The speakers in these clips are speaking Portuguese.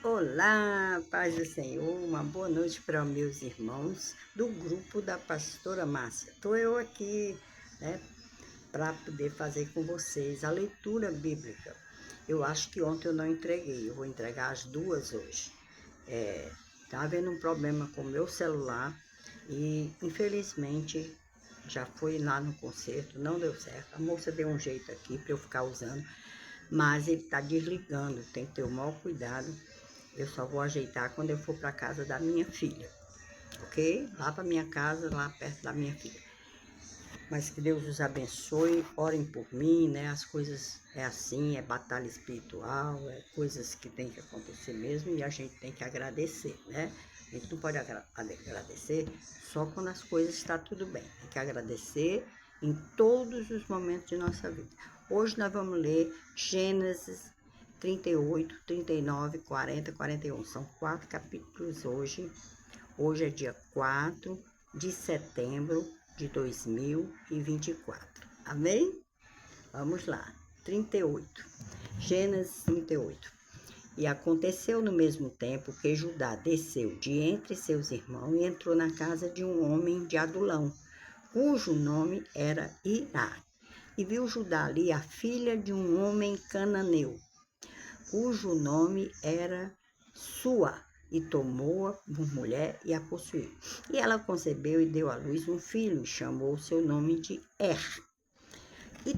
Olá, paz do Senhor, uma boa noite para meus irmãos do grupo da Pastora Márcia. Estou eu aqui, para poder fazer com vocês a leitura bíblica. Eu acho que ontem eu não entreguei, eu vou entregar as duas hoje. Tá havendo um problema com o meu celular e, infelizmente, já fui lá no concerto, não deu certo. A moça deu um jeito aqui para eu ficar usando, mas ele está desligando, tem que ter o maior cuidado. Eu só vou ajeitar quando eu for para casa da minha filha, ok? Lá para minha casa, lá perto da minha filha. Mas que Deus os abençoe, orem por mim, né? As coisas é assim, é batalha espiritual, é coisas que tem que acontecer mesmo e a gente tem que agradecer, né? A gente não pode agradecer só quando as coisas estão tudo bem. Tem que agradecer em todos os momentos de nossa vida. Hoje nós vamos ler Gênesis 38, 39, 40, 41. São 4 capítulos hoje. Hoje é dia 4 de setembro de 2024. Amém? Vamos lá. 38. Gênesis 38. E aconteceu no mesmo tempo que Judá desceu de entre seus irmãos e entrou na casa de um homem de Adulão, cujo nome era Irá. E viu Judá ali a filha de um homem cananeu, cujo nome era Sua, e tomou-a por mulher e a possuiu. E ela concebeu e deu à luz um filho, e chamou o seu nome de E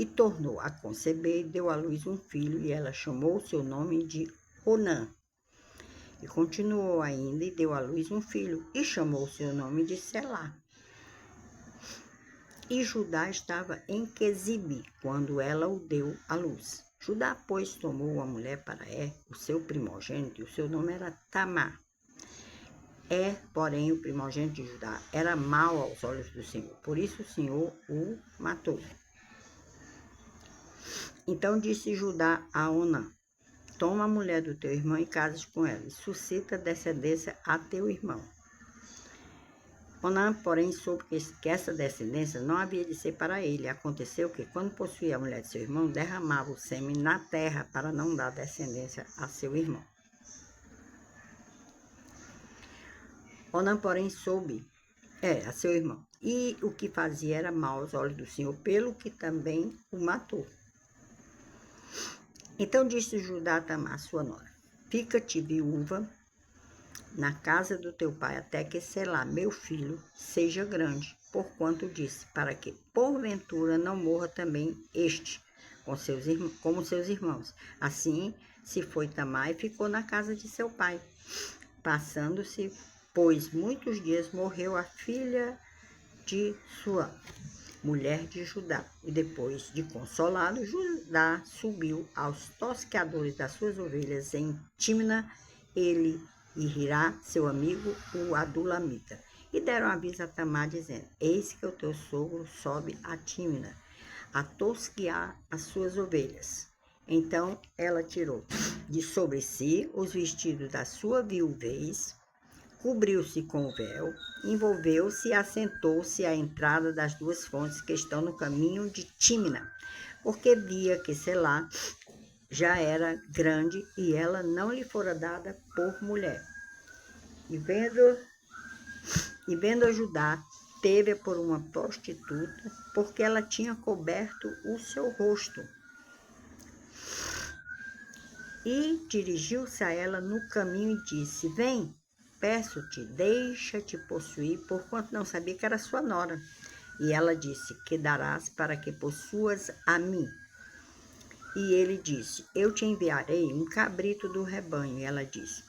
tornou a conceber e deu à luz um filho, e ela chamou o seu nome de Onã. E continuou ainda e deu à luz um filho, e chamou o seu nome de Selá. E Judá estava em Quezibe, quando ela o deu à luz. Judá, pois, tomou a mulher para o seu primogênito, e o seu nome era Tamar. Porém, o primogênito de Judá era mau aos olhos do Senhor, por isso o Senhor o matou. Então disse Judá a Onã: toma a mulher do teu irmão e cases com ela, e suscita descendência a teu irmão. Onã, porém, soube que essa descendência não havia de ser para ele. Aconteceu que, quando possuía a mulher de seu irmão, derramava o sêmen na terra para não dar descendência a seu irmão. Onã, porém, soube, a seu irmão, e o que fazia era mal aos olhos do Senhor, pelo que também o matou. Então disse Judá a Tamar, sua nora: fica-te viúva na casa do teu pai, até que Selá, meu filho, seja grande, porquanto disse, para que porventura não morra também este, como seus irmãos. Assim se foi Tamar e ficou na casa de seu pai. Passando-se, pois, muitos dias, morreu a filha de sua mulher de Judá. E depois de consolá-lo, Judá subiu aos tosqueadores das suas ovelhas em Tímna, ele e Hirá, seu amigo, o Adulamita. E deram aviso a Tamar, dizendo: eis que o teu sogro sobe a Tímna, a tosquear as suas ovelhas. Então ela tirou de sobre si os vestidos da sua viuvez, cobriu-se com o véu, envolveu-se e assentou-se à entrada das duas fontes que estão no caminho de Tímna, porque via que Selá já era grande e ela não lhe fora dada por mulher. E vendo a Judá, teve-a por uma prostituta, porque ela tinha coberto o seu rosto. E dirigiu-se a ela no caminho e disse: vem, peço-te, deixa-te possuir, porquanto não sabia que era sua nora. E ela disse: que darás para que possuas a mim? E ele disse: eu te enviarei um cabrito do rebanho. E ela disse: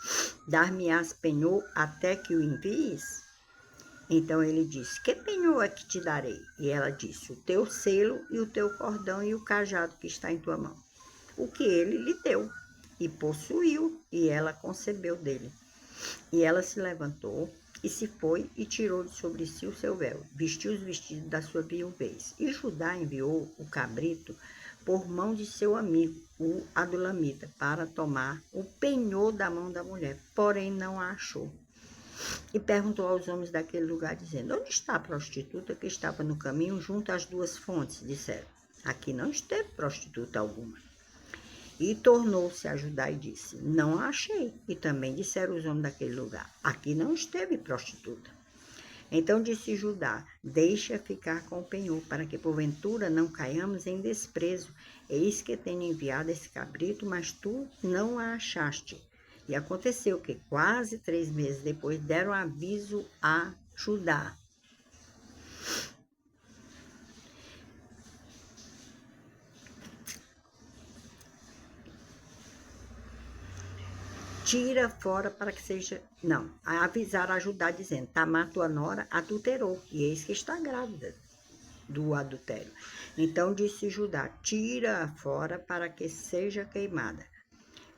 dar-me-ás penhor até que o envies? Então ele disse: que penhor é que te darei? E ela disse: o teu selo e o teu cordão e o cajado que está em tua mão. O que ele lhe deu, e possuiu, e ela concebeu dele. E ela se levantou e se foi e tirou de sobre si o seu véu, vestiu os vestidos da sua viuvez. E Judá enviou o cabrito por mão de seu amigo, o Adulamita, para tomar o penhor da mão da mulher, porém não a achou. E perguntou aos homens daquele lugar, dizendo: onde está a prostituta que estava no caminho junto às duas fontes? Disseram: aqui não esteve prostituta alguma. E tornou-se a Judá e disse: Não a achei. E também disseram os homens daquele lugar: Aqui não esteve prostituta. Então disse Judá: Deixa ficar com o penhor, para que porventura não caiamos em desprezo. Eis que tenho enviado esse cabrito, mas tu não a achaste. E aconteceu que quase 3 meses depois deram aviso a Judá. Tira fora para que seja... Não, avisaram a Judá dizendo: Tamar, tua nora, adulterou, e eis que está grávida do adultério. Então disse Judá: Tira-a fora para que seja queimada.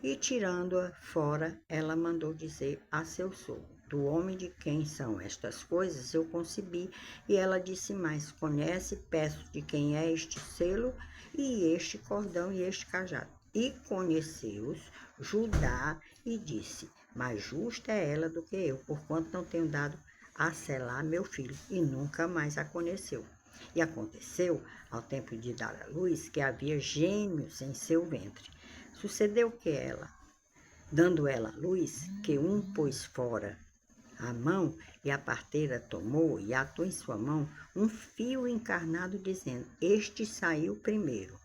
E tirando-a fora, ela mandou dizer a seu sogro: Do homem de quem são estas coisas eu concebi. E ela disse mais: Conhece, peço, de quem é este selo e este cordão e este cajado. E conheceu-os Judá e disse: Mais justa é ela do que eu, porquanto não tenho dado a selar meu filho. E nunca mais a conheceu. E aconteceu, ao tempo de dar à luz, que havia gêmeos em seu ventre. Sucedeu que ela, dando ela a luz, que um pôs fora a mão, e a parteira tomou e atou em sua mão um fio encarnado, dizendo: Este saiu primeiro.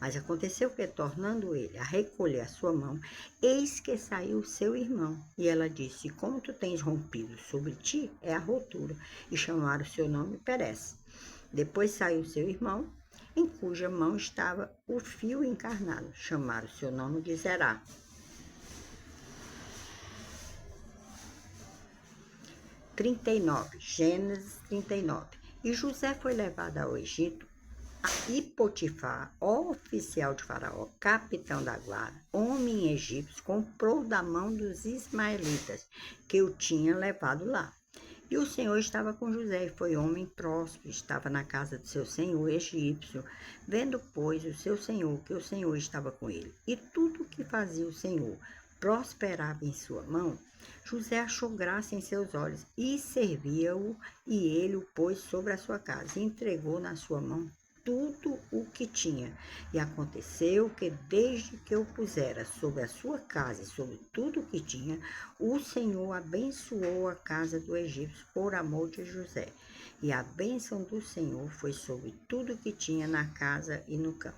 Mas aconteceu que, tornando ele a recolher a sua mão, eis que saiu seu irmão. E ela disse: Como tu tens rompido sobre ti, é a rotura. E chamaram o seu nome Perez. Depois saiu seu irmão, em cuja mão estava o fio encarnado. Chamaram seu nome de Zerá. 39, Gênesis 39. E José foi levado ao Egito, e Potifar, oficial de Faraó, capitão da guarda, homem egípcio, comprou da mão dos ismaelitas, que o tinham levado lá. E o Senhor estava com José, e foi homem próspero, estava na casa do seu senhor egípcio. Vendo, pois, o seu senhor, que o Senhor estava com ele, e tudo o que fazia o Senhor prosperava em sua mão, José achou graça em seus olhos, e servia-o, e ele o pôs sobre a sua casa, e entregou na sua mão tudo o que tinha. E aconteceu que, desde que o pusera sobre a sua casa e sobre tudo o que tinha, o Senhor abençoou a casa do egípcio por amor de José. E a bênção do Senhor foi sobre tudo o que tinha na casa e no campo.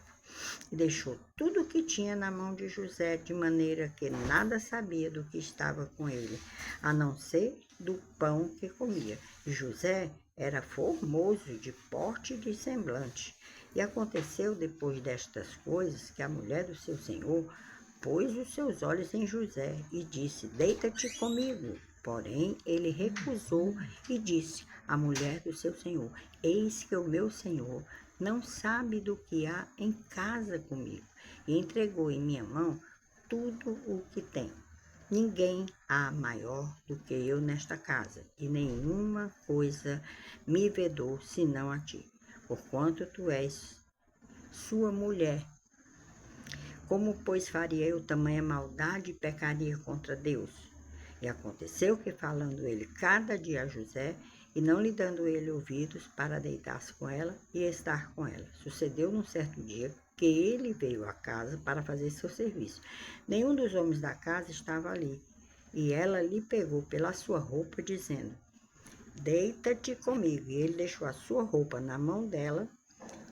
E deixou tudo o que tinha na mão de José, de maneira que nada sabia do que estava com ele, a não ser do pão que comia. E José era formoso de porte e de semblante. E aconteceu, depois destas coisas, que a mulher do seu senhor pôs os seus olhos em José e disse: Deita-te comigo. Porém, ele recusou e disse à mulher do seu senhor: Eis que o meu senhor não sabe do que há em casa comigo, e entregou em minha mão tudo o que tem. Ninguém há maior do que eu nesta casa, e nenhuma coisa me vedou senão a ti, porquanto tu és sua mulher. Como, pois, faria eu tamanha maldade e pecaria contra Deus? E aconteceu que, falando ele cada dia a José, e não lhe dando ele ouvidos para deitar-se com ela e estar com ela, sucedeu num certo dia que ele veio à casa para fazer seu serviço. Nenhum dos homens da casa estava ali, e ela lhe pegou pela sua roupa, dizendo: Deita-te comigo. E ele deixou a sua roupa na mão dela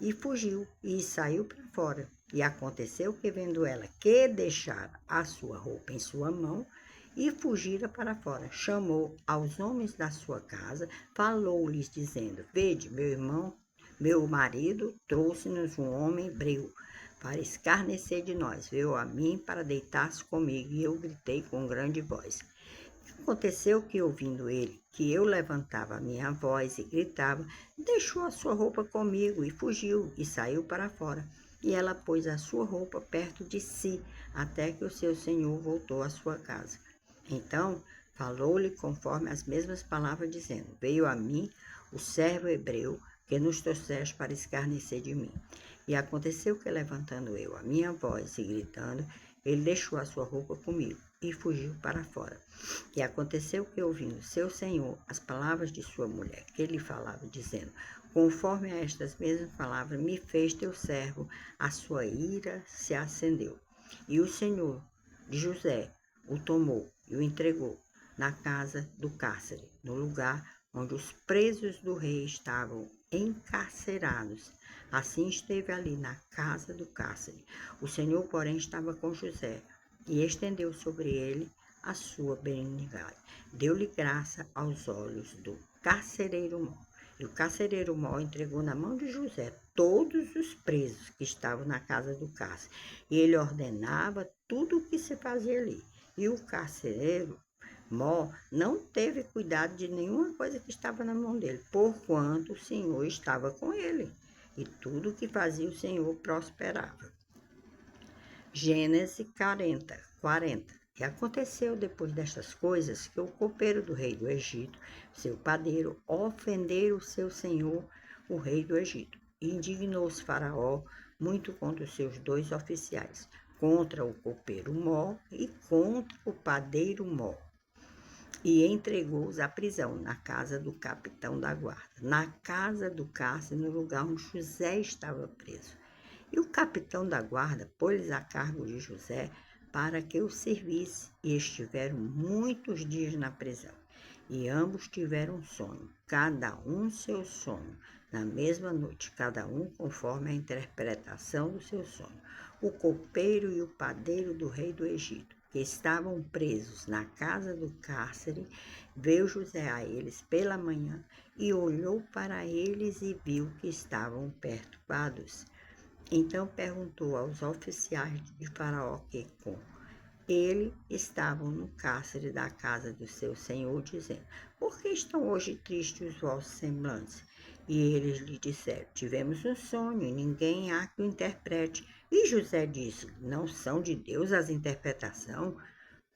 e fugiu, e saiu para fora. E aconteceu que, vendo ela que deixara a sua roupa em sua mão, e fugira para fora, chamou aos homens da sua casa, falou-lhes, dizendo: Vede, meu irmão, meu marido trouxe-nos um homem hebreu para escarnecer de nós. Veio a mim para deitar-se comigo, e eu gritei com grande voz. Aconteceu que, ouvindo ele que eu levantava a minha voz e gritava, deixou a sua roupa comigo e fugiu, e saiu para fora. E ela pôs a sua roupa perto de si, até que o seu senhor voltou à sua casa. Então falou-lhe conforme as mesmas palavras, dizendo: Veio a mim o servo hebreu que nos trouxeste para escarnecer de mim. E aconteceu que, levantando eu a minha voz e gritando, ele deixou a sua roupa comigo e fugiu para fora. E aconteceu que, ouvindo seu senhor as palavras de sua mulher, que lhe falava, dizendo: Conforme a estas mesmas palavras me fez teu servo, a sua ira se acendeu. E o Senhor de José o tomou e o entregou na casa do cárcere, no lugar onde os presos do rei estavam encarcerados. Assim esteve ali na casa do cárcere. O Senhor, porém, estava com José e estendeu sobre ele a sua benignidade. Deu-lhe graça aos olhos do carcereiro mor. E o carcereiro mor entregou na mão de José todos os presos que estavam na casa do cárcere. E ele ordenava tudo o que se fazia ali. E o carcereiro mor não teve cuidado de nenhuma coisa que estava na mão dele, porquanto o Senhor estava com ele. E tudo o que fazia o Senhor prosperava. Gênesis 40. E aconteceu depois destas coisas que o copeiro do rei do Egito, seu padeiro, ofendeu o seu senhor, o rei do Egito. E indignou-se Faraó muito contra os seus 2 oficiais, contra o copeiro Mó e contra o padeiro Mó. E entregou-os à prisão na casa do capitão da guarda, na casa do cárcere, no lugar onde José estava preso. E o capitão da guarda pôs-lhes a cargo de José para que o servisse, e estiveram muitos dias na prisão. E ambos tiveram sonho, cada um seu sonho, na mesma noite, cada um conforme a interpretação do seu sonho. O copeiro e o padeiro do rei do Egito, que estavam presos na casa do cárcere, veio José a eles pela manhã e olhou para eles e viu que estavam perturbados. Então perguntou aos oficiais de Faraó que com ele estavam no cárcere da casa do seu senhor, dizendo: por que estão hoje tristes os vossos semblantes? E eles lhe disseram: tivemos um sonho e ninguém há que o interprete. E José disse: não são de Deus as interpretações?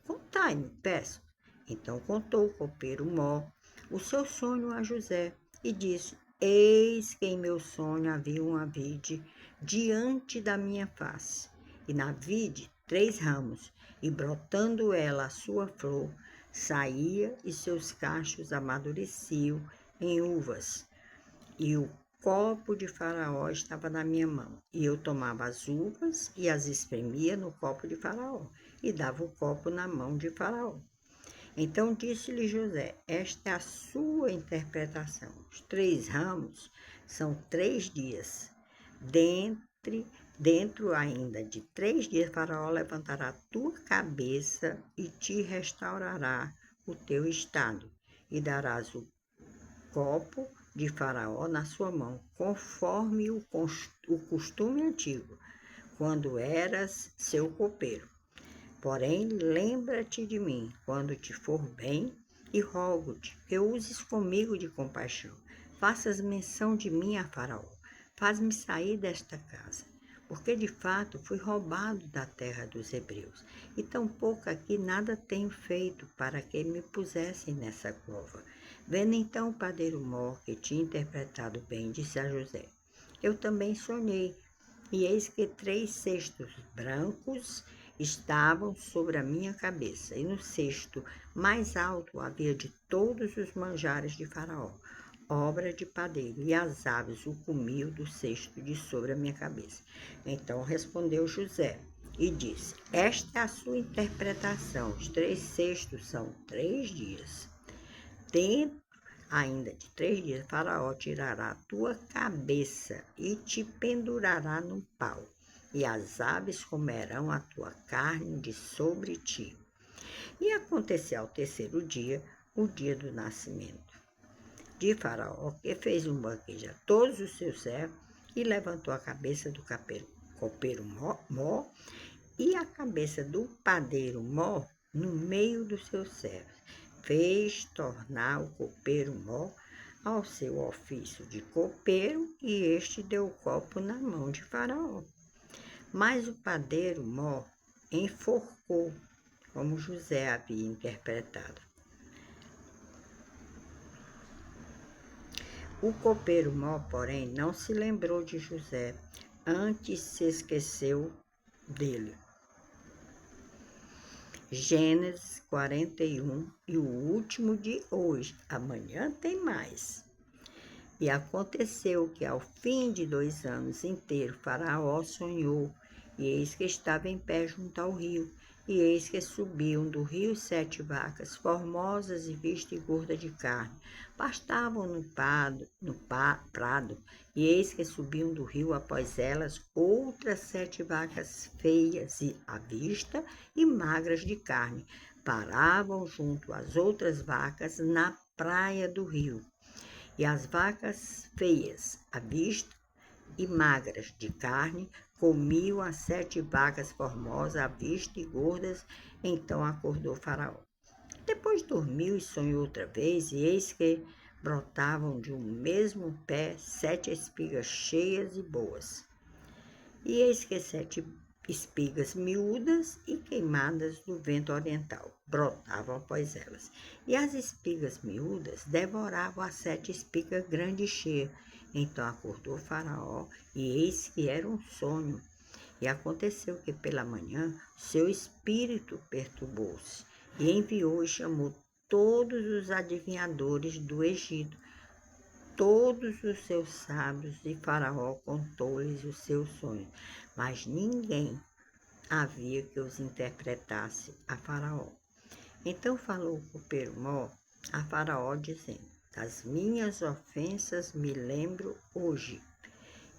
Contai-me, peço. Então contou o copeiro Mó o seu sonho a José e disse: eis que em meu sonho havia uma vide diante da minha face, e na vide 3 ramos, e brotando ela a sua flor, saía e seus cachos amadureciam em uvas. E o copo de Faraó estava na minha mão, e eu tomava as uvas e as espremia no copo de Faraó, e dava o copo na mão de Faraó. Então disse-lhe José: esta é a sua interpretação. Os 3 ramos são 3 dias. Dentro ainda de 3 dias, Faraó levantará a tua cabeça e te restaurará o teu estado, e darás o copo de Faraó na sua mão, conforme o costume antigo, quando eras seu copeiro. Porém, lembra-te de mim quando te for bem, e rogo-te que uses comigo de compaixão. Faças menção de mim a Faraó. Faz-me sair desta casa, porque de fato fui roubado da terra dos hebreus, e tampouco aqui nada tenho feito para que me pusessem nessa cova. Vendo então o padeiro Mó que tinha interpretado bem, disse a José: eu também sonhei, e eis que 3 cestos brancos estavam sobre a minha cabeça, e no cesto mais alto havia de todos os manjares de Faraó, obra de padeiro, e as aves o comiam do cesto de sobre a minha cabeça. Então respondeu José e disse: esta é a sua interpretação, os 3 cestos são 3 dias. Dentro ainda de 3 dias, Faraó tirará a tua cabeça e te pendurará num pau, e as aves comerão a tua carne de sobre ti. E aconteceu ao 3º dia, o dia do nascimento de Faraó, que fez um banquete a todos os seus servos, e levantou a cabeça do copeiro Mó e a cabeça do padeiro Mó no meio dos seus servos. Fez tornar o copeiro Mó ao seu ofício de copeiro, e este deu o copo na mão de Faraó. Mas o padeiro Mó enforcou, como José havia interpretado. O copeiro Mó, porém, não se lembrou de José, antes se esqueceu dele. Gênesis 41, e o último de hoje. Amanhã tem mais. E aconteceu que ao fim de 2 anos inteiros, Faraó sonhou, E eis que estava em pé junto ao rio. E eis que subiam do rio 7 vacas, formosas e vistas e gordas de carne. Pastavam prado, e eis que subiam do rio após elas outras 7 vacas feias e à vista e magras de carne. Paravam junto às outras vacas na praia do rio. E as vacas feias à vista e magras de carne comiam as 7 vacas formosas à vista e gordas. Então acordou Faraó. Depois dormiu e sonhou outra vez, e eis que brotavam de um mesmo pé 7 espigas cheias e boas. E eis que 7 espigas miúdas e queimadas do vento oriental brotavam após elas. E as espigas miúdas devoravam as 7 espigas grandes e cheias. Então acordou Faraó, e eis que era um sonho. E aconteceu que pela manhã seu espírito perturbou-se, e enviou e chamou todos os adivinhadores do Egito, todos os seus sábios, e Faraó contou-lhes o seu sonho. Mas ninguém havia que os interpretasse a Faraó. Então falou o copeiro-mor a Faraó, dizendo: das minhas ofensas me lembro hoje.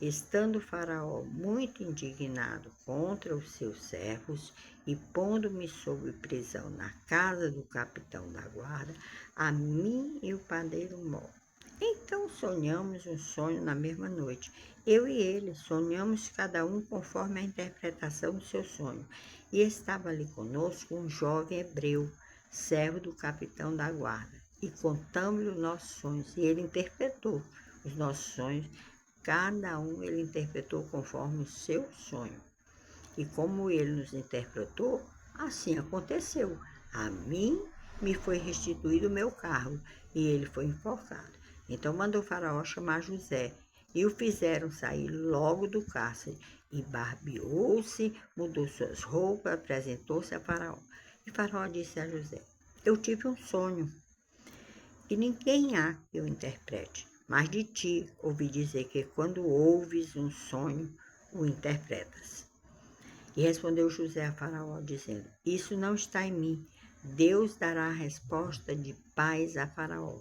Estando Faraó muito indignado contra os seus servos e pondo-me sob prisão na casa do capitão da guarda, a mim e o padeiro Mó. Então sonhamos um sonho na mesma noite. Eu e ele sonhamos cada um conforme a interpretação do seu sonho. E estava ali conosco um jovem hebreu, servo do capitão da guarda. E contamos-lhe os nossos sonhos, e ele interpretou os nossos sonhos. Cada um ele interpretou conforme o seu sonho. E como ele nos interpretou, assim aconteceu. A mim me foi restituído o meu cargo, e ele foi enforcado. Então mandou Faraó chamar José, e o fizeram sair logo do cárcere, e barbeou-se, mudou suas roupas, apresentou-se a Faraó. E Faraó disse a José: eu tive um sonho, e ninguém há que o interprete. Mas de ti ouvi dizer que quando ouves um sonho, o interpretas. E respondeu José a Faraó, dizendo: isso não está em mim. Deus dará a resposta de paz a Faraó.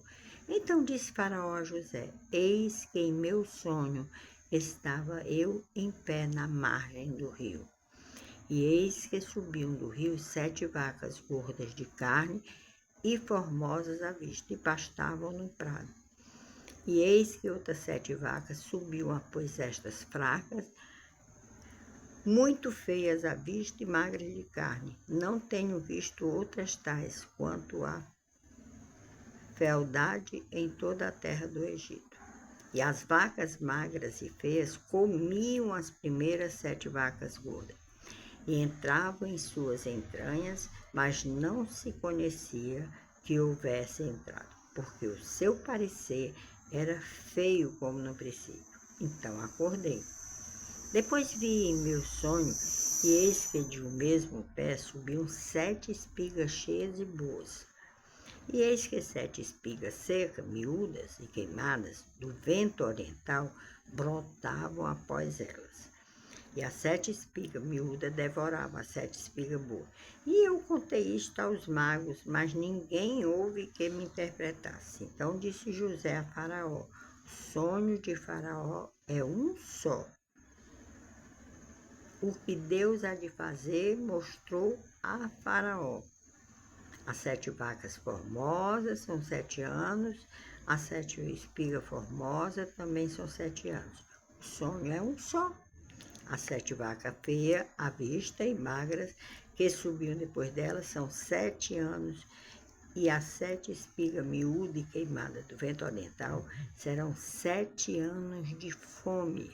Então disse Faraó a José: eis que em meu sonho estava eu em pé na margem do rio. E eis que subiam do rio 7 vacas gordas de carne e formosas à vista, e pastavam no prado. E eis que outras 7 vacas subiam após estas fracas, muito feias à vista e magras de carne. Não tenho visto outras tais quanto a fealdade em toda a terra do Egito. E as vacas magras e feias comiam as primeiras 7 vacas gordas, e entravam em suas entranhas, mas não se conhecia que houvesse entrado, porque o seu parecer era feio como no princípio. Então acordei. Depois vi em meu sonho, e eis que de um mesmo pé subiam 7 espigas cheias e boas. E eis que 7 espigas secas, miúdas e queimadas, do vento oriental, brotavam após elas. E as 7 espigas miúdas devoravam as 7 espigas boas. E eu contei isto aos magos, mas ninguém houve que me interpretasse. Então disse José a Faraó: o sonho de Faraó é um só. O que Deus há de fazer mostrou a Faraó. As 7 vacas formosas são 7 anos, as 7 espigas formosas também são 7 anos. O sonho é um só. As 7 vacas feias, à vista e magras, que subiam depois delas, são 7 anos. E as 7 espigas miúdas e queimadas do vento oriental serão 7 anos de fome.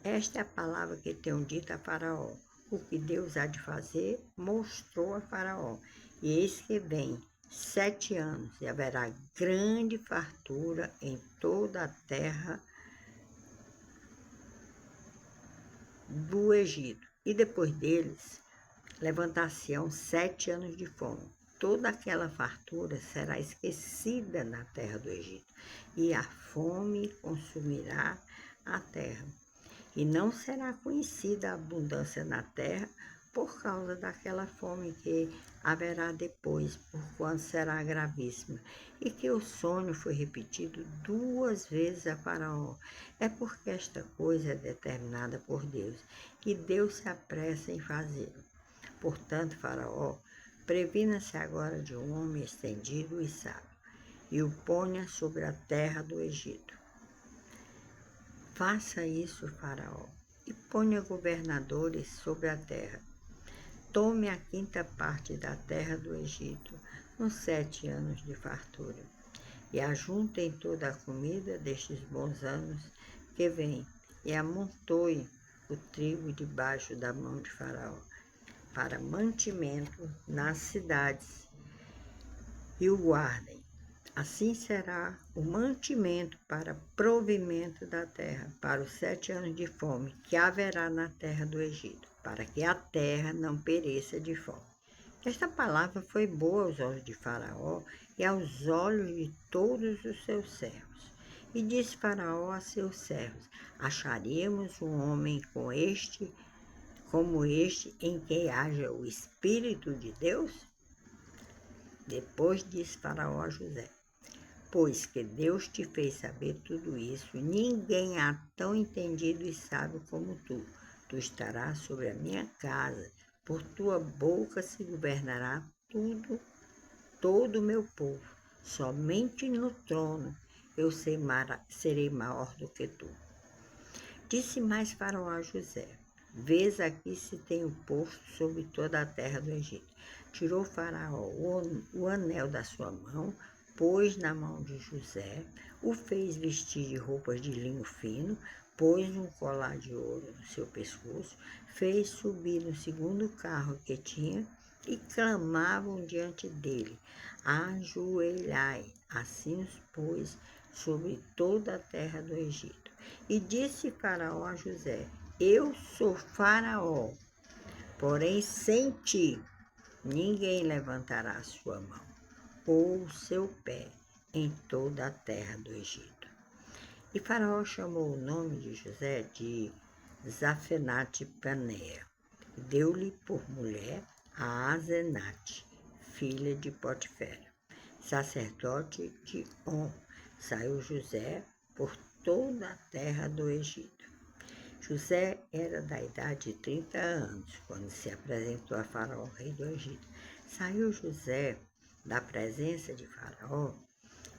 Esta é a palavra que tenho dito a Faraó. O que Deus há de fazer, mostrou a Faraó. E eis que vem 7 anos, e haverá grande fartura em toda a terra do Egito. E depois deles, levantar-se-ão 7 anos de fome. Toda aquela fartura será esquecida na terra do Egito, e a fome consumirá a terra. e não será conhecida a abundância na terra por causa daquela fome que haverá depois, porquanto será gravíssima, e que o sonho foi repetido 2 vezes a Faraó. É porque esta coisa é determinada por Deus, e Deus se apressa em fazê-lo. Portanto, Faraó, previna-se agora de um homem estendido e sábio, e o ponha sobre a terra do Egito. Faça isso, Faraó, e ponha governadores sobre a terra. Tome a 5ª parte da terra do Egito, nos 7 anos de fartura, e ajuntem toda a comida destes bons anos que vêm, e amontoe o trigo debaixo da mão de Faraó, para mantimento nas cidades, e o guardem. Assim será o mantimento para provimento da terra, para os 7 anos de fome que haverá na terra do Egito, para que a terra não pereça de fome. Esta palavra foi boa aos olhos de Faraó e aos olhos de todos os seus servos. E disse Faraó a seus servos: acharíamos um homem como este em quem haja o Espírito de Deus? Depois disse Faraó a José: pois que Deus te fez saber tudo isso, ninguém há tão entendido e sábio como tu. Tu estarás sobre a minha casa, por tua boca se governará todo o meu povo. Somente no trono eu serei maior do que tu. Disse mais Faraó a José: vês aqui se tenho posto sobre toda a terra do Egito. Tirou Faraó o anel da sua mão, pôs na mão de José, o fez vestir de roupas de linho fino, pôs um colar de ouro no seu pescoço, fez subir no 2º carro que tinha, e clamavam diante dele: ajoelhai. Assim os pôs sobre toda a terra do Egito. E disse Faraó a José: eu sou Faraó, porém sem ti ninguém levantará a sua mão ou o seu pé em toda a terra do Egito. E Faraó chamou o nome de José de Zafenate-Paneia, e deu-lhe por mulher a Asenate, filha de Potifera, sacerdote de On. Saiu José por toda a terra do Egito. José era da idade de 30 anos, quando se apresentou a Faraó, rei do Egito. Saiu José da presença de Faraó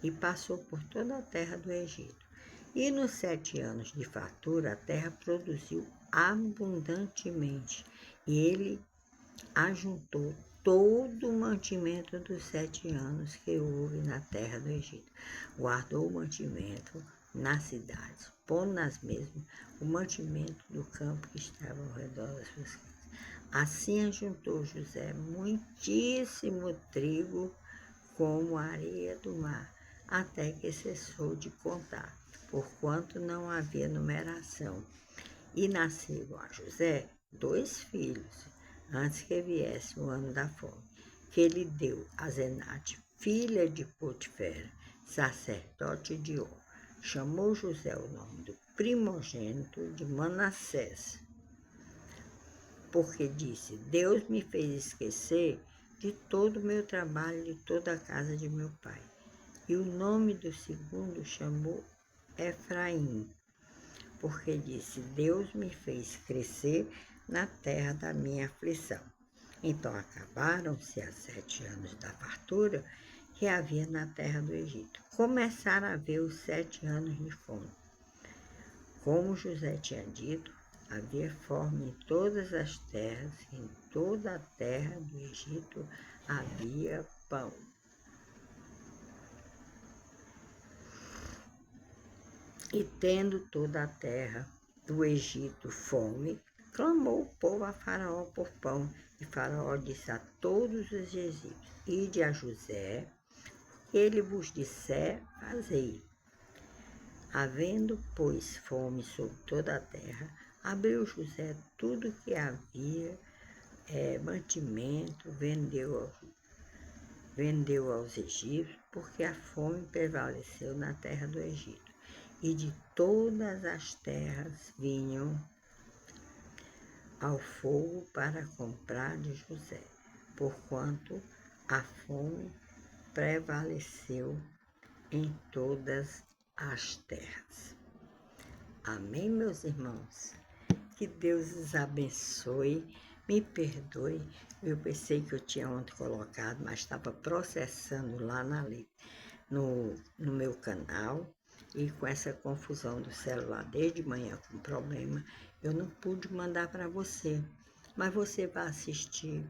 e passou por toda a terra do Egito. E nos 7 anos de fartura, a terra produziu abundantemente, e ele ajuntou todo o mantimento dos 7 anos que houve na terra do Egito. Guardou o mantimento nas cidades, pondo nas mesmas o mantimento do campo que estava ao redor das suas casas. Assim ajuntou José muitíssimo trigo, como a areia do mar, até que cessou de contar, porquanto não havia numeração. E nasceram a José 2 filhos, antes que viesse o ano da fome, que ele deu a Zenate, filha de Potifera, sacerdote de On. Chamou José o nome do primogênito de Manassés, porque disse: Deus me fez esquecer de todo o meu trabalho, de toda a casa de meu pai. E o nome do segundo chamou Efraim, porque disse: Deus me fez crescer na terra da minha aflição. Então acabaram-se as 7 anos da fartura que havia na terra do Egito. Começaram a haver os 7 anos de fome. Como José tinha dito, havia fome em todas as terras, em toda a terra do Egito havia pão. E tendo toda a terra do Egito fome, clamou o povo a Faraó por pão. E Faraó disse a todos os egípcios: ide a José, ele vos disser, fazei. Havendo, pois, fome sobre toda a terra, abriu José tudo que havia, mantimento, vendeu aos egípcios, porque a fome prevaleceu na terra do Egito. e de todas as terras vinham ao fogo para comprar de José, porquanto a fome prevaleceu em todas as terras. Amém, meus irmãos? Que Deus os abençoe. Me perdoe, eu pensei que eu tinha ontem colocado, mas estava processando lá no meu canal, e com essa confusão do celular desde manhã com problema, eu não pude mandar para você. Mas você vai assistir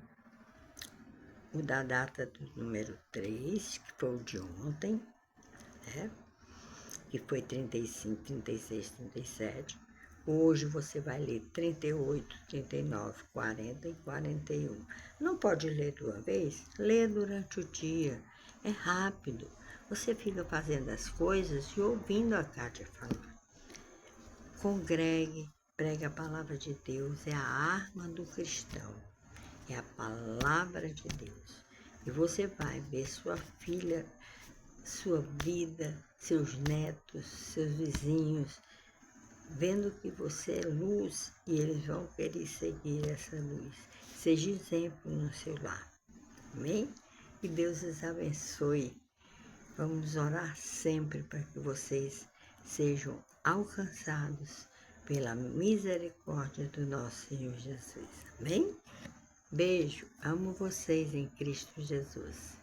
o da data do número 3, que foi o de ontem, né? Que foi 35, 36, 37. Hoje você vai ler 38, 39, 40 e 41. Não pode ler de uma vez? Lê durante o dia. É rápido. Você fica fazendo as coisas e ouvindo a Kátia falar. Congregue, pregue a palavra de Deus. É a arma do cristão. É a palavra de Deus. E você vai ver sua filha, sua vida, seus netos, seus vizinhos, vendo que você é luz, e eles vão querer seguir essa luz. Seja exemplo no seu lar. Amém? Que Deus os abençoe. Vamos orar sempre para que vocês sejam alcançados pela misericórdia do nosso Senhor Jesus. Amém? Beijo. Amo vocês em Cristo Jesus.